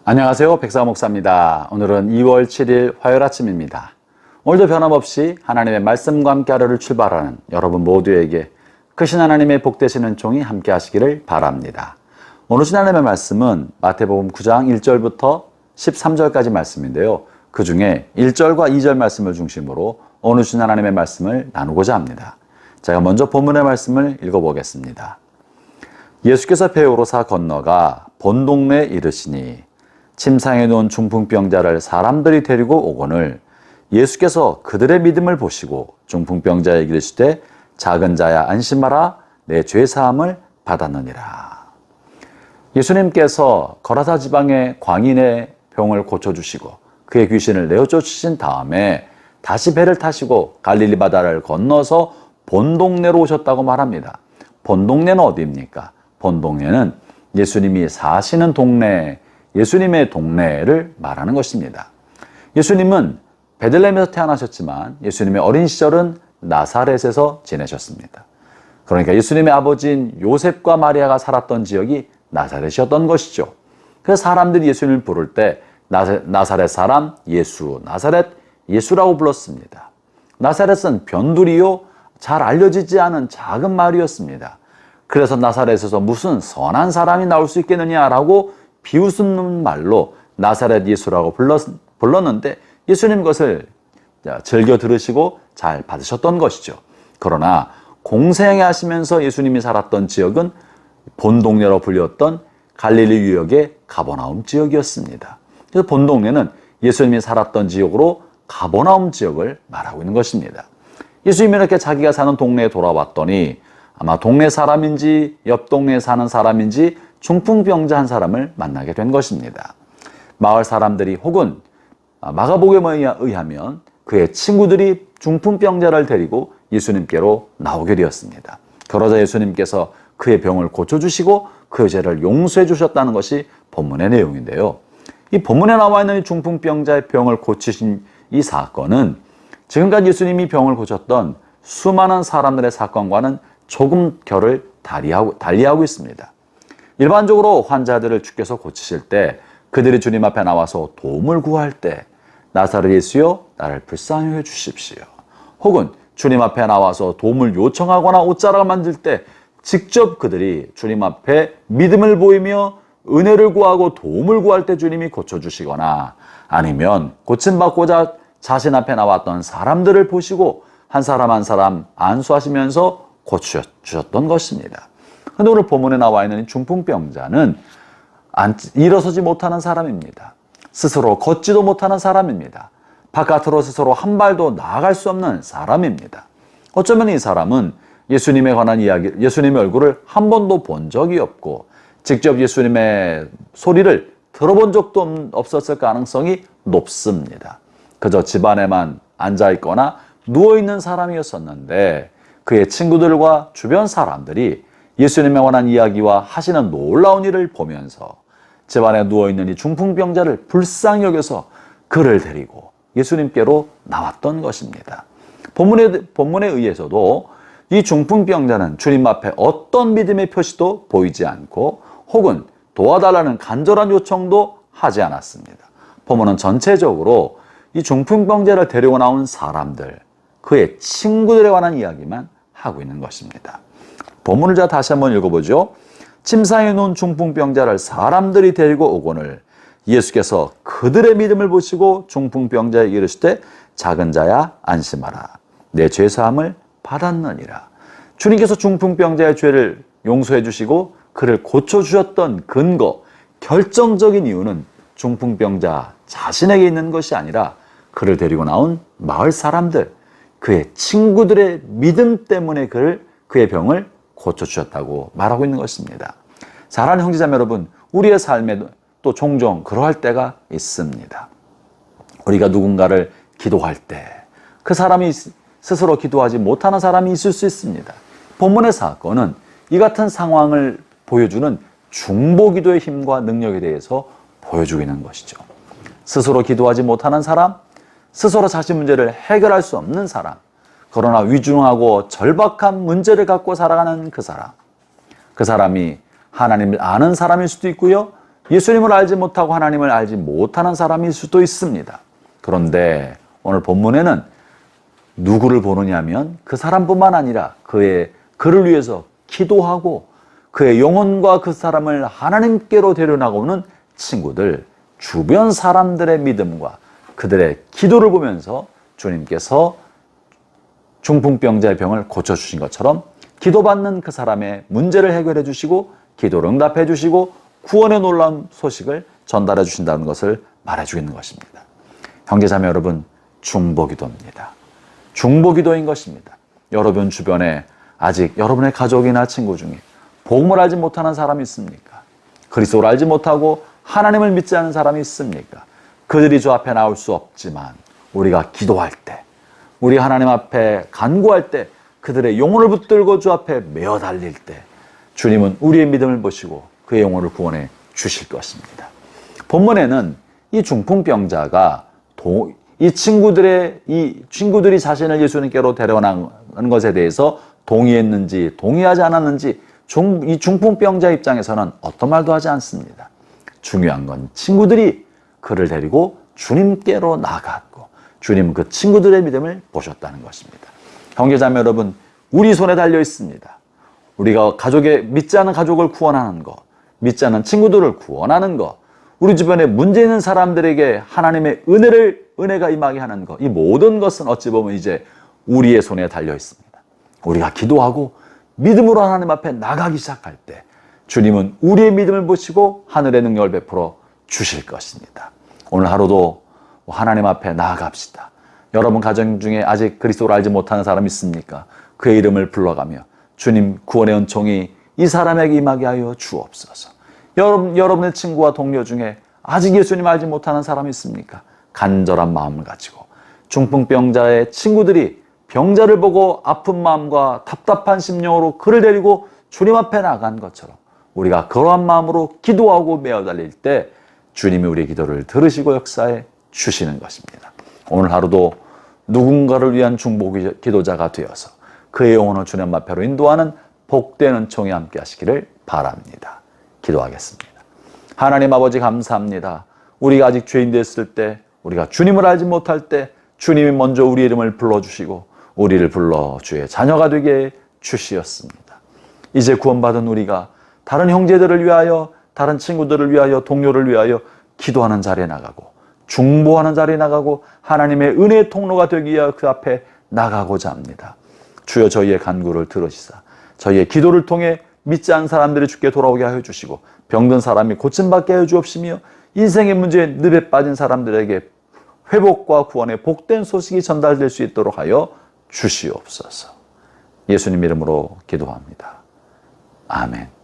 안녕하세요. 백사 목사입니다. 오늘은 2월 7일 화요일 아침입니다. 오늘도 변함없이 하나님의 말씀과 함께 하루를 출발하는 여러분 모두에게 크신 하나님의 복되시는 종이 함께 하시기를 바랍니다. 오늘 하나님의 말씀은 마태복음 9장 1절부터 13절까지 말씀인데요. 그 중에 1절과 2절 말씀을 중심으로 오늘 주신 하나님의 말씀을 나누고자 합니다. 제가 먼저 본문의 말씀을 읽어보겠습니다. 예수께서 배우로사 건너가 본 동네에 이르시니 침상에 누운 중풍병자를 사람들이 데리고 오거늘 예수께서 그들의 믿음을 보시고 중풍병자에게 이르시되 작은 자야 안심하라 내 죄사함을 받았느니라. 예수님께서 거라사 지방의 광인의 병을 고쳐주시고 그의 귀신을 내어쫓으신 다음에 다시 배를 타시고 갈릴리 바다를 건너서 본 동네로 오셨다고 말합니다. 본 동네는 어디입니까? 본 동네는 예수님이 사시는 동네, 예수님의 동네를 말하는 것입니다. 예수님은 베들레헴에서 태어나셨지만 예수님의 어린 시절은 나사렛에서 지내셨습니다. 그러니까 예수님의 아버지인 요셉과 마리아가 살았던 지역이 나사렛이었던 것이죠. 그래서 사람들이 예수님을 부를 때 나사렛 사람 예수, 나사렛 예수라고 불렀습니다. 나사렛은 변두리요 잘 알려지지 않은 작은 마을이었습니다. 그래서 나사렛에서 무슨 선한 사람이 나올 수 있겠느냐라고 비웃는 말로 나사렛 예수라고 불렀는데 예수님 그것을 즐겨 들으시고 잘 받으셨던 것이죠. 그러나 공생애 하시면서 예수님이 살았던 지역은 본 동네로 불렸던 갈릴리 유역의 가버나움 지역이었습니다. 그래서 본 동네는 예수님이 살았던 지역으로 가버나움 지역을 말하고 있는 것입니다. 예수님이 이렇게 자기가 사는 동네에 돌아왔더니 아마 동네 사람인지 옆 동네에 사는 사람인지 중풍병자 한 사람을 만나게 된 것입니다. 마을 사람들이 혹은 마가복음에 의하면 그의 친구들이 중풍병자를 데리고 예수님께로 나오게 되었습니다. 그러자 예수님께서 그의 병을 고쳐주시고 그의 죄를 용서해 주셨다는 것이 본문의 내용인데요. 이 본문에 나와 있는 이 중풍병자의 병을 고치신 이 사건은 지금까지 예수님이 병을 고쳤던 수많은 사람들의 사건과는 조금 결을 달리하고 있습니다. 일반적으로 환자들을 주께서 고치실 때 그들이 주님 앞에 나와서 도움을 구할 때 나사렛 예수여 나를 불쌍히 해 주십시오. 혹은 주님 앞에 나와서 도움을 요청하거나 옷자락을 만질 때 직접 그들이 주님 앞에 믿음을 보이며 은혜를 구하고 도움을 구할 때 주님이 고쳐주시거나 아니면 고침받고자 자신 앞에 나왔던 사람들을 보시고 한 사람 한 사람 안수하시면서 고쳐주셨던 것입니다. 그런데 오늘 본문에 나와 있는 이 중풍병자는 일어서지 못하는 사람입니다. 스스로 걷지도 못하는 사람입니다. 바깥으로 스스로 한 발도 나아갈 수 없는 사람입니다. 어쩌면 이 사람은 예수님에 관한 이야기, 예수님의 얼굴을 한 번도 본 적이 없고 직접 예수님의 소리를 들어본 적도 없었을 가능성이 높습니다. 그저 집안에만 앉아있거나 누워있는 사람이었었는데 그의 친구들과 주변 사람들이 예수님에 관한 이야기와 하시는 놀라운 일을 보면서 집안에 누워있는 이 중풍병자를 불쌍히 여겨서 그를 데리고 예수님께로 나왔던 것입니다. 본문에 의해서도 이 중풍병자는 주님 앞에 어떤 믿음의 표시도 보이지 않고 혹은 도와달라는 간절한 요청도 하지 않았습니다. 본문은 전체적으로 이 중풍병자를 데리고 나온 사람들, 그의 친구들에 관한 이야기만 하고 있는 것입니다. 본문을 제가 다시 한번 읽어보죠. 침상에 누운 중풍병자를 사람들이 데리고 오거늘 예수께서 그들의 믿음을 보시고 중풍병자에게 이르시되 작은 자야 안심하라 내 죄사함을 받았느니라. 주님께서 중풍병자의 죄를 용서해 주시고 그를 고쳐주셨던 근거, 결정적인 이유는 중풍병자 자신에게 있는 것이 아니라 그를 데리고 나온 마을 사람들, 그의 친구들의 믿음 때문에 그의 병을 고쳐주셨다고 말하고 있는 것입니다. 사랑하는 형제자매 여러분, 우리의 삶에도 또 종종 그러할 때가 있습니다. 우리가 누군가를 기도할 때 그 사람이 스스로 기도하지 못하는 사람이 있을 수 있습니다. 본문의 사건은 이 같은 상황을 보여주는 중보기도의 힘과 능력에 대해서 보여주고 있는 것이죠. 스스로 기도하지 못하는 사람, 스스로 자신 문제를 해결할 수 없는 사람, 그러나 위중하고 절박한 문제를 갖고 살아가는 그 사람이 하나님을 아는 사람일 수도 있고요, 예수님을 알지 못하고 하나님을 알지 못하는 사람일 수도 있습니다. 그런데 오늘 본문에는 누구를 보느냐면 그 사람뿐만 아니라 그를 위해서 기도하고 그의 영혼과 그 사람을 하나님께로 데려나가오는 친구들, 주변 사람들의 믿음과 그들의 기도를 보면서 주님께서 중풍병자의 병을 고쳐주신 것처럼 기도받는 그 사람의 문제를 해결해 주시고 기도를 응답해 주시고 구원의 놀라운 소식을 전달해 주신다는 것을 말해주고 있는 것입니다. 형제자매 여러분, 중보기도입니다. 중보기도인 것입니다. 여러분 주변에 아직 여러분의 가족이나 친구 중에 복음을 알지 못하는 사람이 있습니까? 그리스도를 알지 못하고 하나님을 믿지 않는 사람이 있습니까? 그들이 주 앞에 나올 수 없지만 우리가 기도할 때, 우리 하나님 앞에 간구할 때, 그들의 영혼을 붙들고 주 앞에 메어 달릴 때 주님은 우리의 믿음을 보시고 그의 영혼을 구원해 주실 것입니다. 본문에는 이 중풍병자가 이 친구들이 자신을 예수님께로 데려가는 것에 대해서 동의했는지 동의하지 않았는지 이 중풍병자 입장에서는 어떤 말도 하지 않습니다. 중요한 건 친구들이 그를 데리고 주님께로 나갔고 주님은 그 친구들의 믿음을 보셨다는 것입니다. 형제자매 여러분, 우리 손에 달려 있습니다. 우리가 믿지 않는 가족을 구원하는 것, 믿지 않는 친구들을 구원하는 것, 우리 주변에 문제 있는 사람들에게 하나님의 은혜가 임하게 하는 것, 이 모든 것은 어찌 보면 이제 우리의 손에 달려 있습니다. 우리가 기도하고 믿음으로 하나님 앞에 나가기 시작할 때 주님은 우리의 믿음을 보시고 하늘의 능력을 베풀어 주실 것입니다. 오늘 하루도 하나님 앞에 나아갑시다. 여러분 가정 중에 아직 그리스도를 알지 못하는 사람 있습니까? 그의 이름을 불러가며 주님 구원의 은총이 이 사람에게 임하게 하여 주옵소서. 여러분의 친구와 동료 중에 아직 예수님 알지 못하는 사람이 있습니까? 간절한 마음을 가지고 중풍병자의 친구들이 병자를 보고 아픈 마음과 답답한 심령으로 그를 데리고 주님 앞에 나간 것처럼 우리가 그러한 마음으로 기도하고 메어 달릴 때 주님이 우리의 기도를 들으시고 역사해 주시는 것입니다. 오늘 하루도 누군가를 위한 중보 기도자가 되어서 그의 영혼을 주님 앞에로 인도하는 복된 은총이 함께 하시기를 바랍니다. 기도하겠습니다. 하나님 아버지 감사합니다. 우리가 아직 죄인 됐을 때, 우리가 주님을 알지 못할 때 주님이 먼저 우리 이름을 불러주시고 우리를 불러 주의 자녀가 되게 주시었습니다. 이제 구원받은 우리가 다른 형제들을 위하여, 다른 친구들을 위하여, 동료를 위하여 기도하는 자리에 나가고 중보하는 자리에 나가고 하나님의 은혜의 통로가 되기 위하여 그 앞에 나가고자 합니다. 주여 저희의 간구를 들으시사 저희의 기도를 통해 믿지 않는 사람들이 주께 돌아오게 하여 주시고 병든 사람이 고침받게 하여 주옵시며 인생의 문제에 늪에 빠진 사람들에게 회복과 구원의 복된 소식이 전달될 수 있도록 하여 주시옵소서. 예수님 이름으로 기도합니다. 아멘.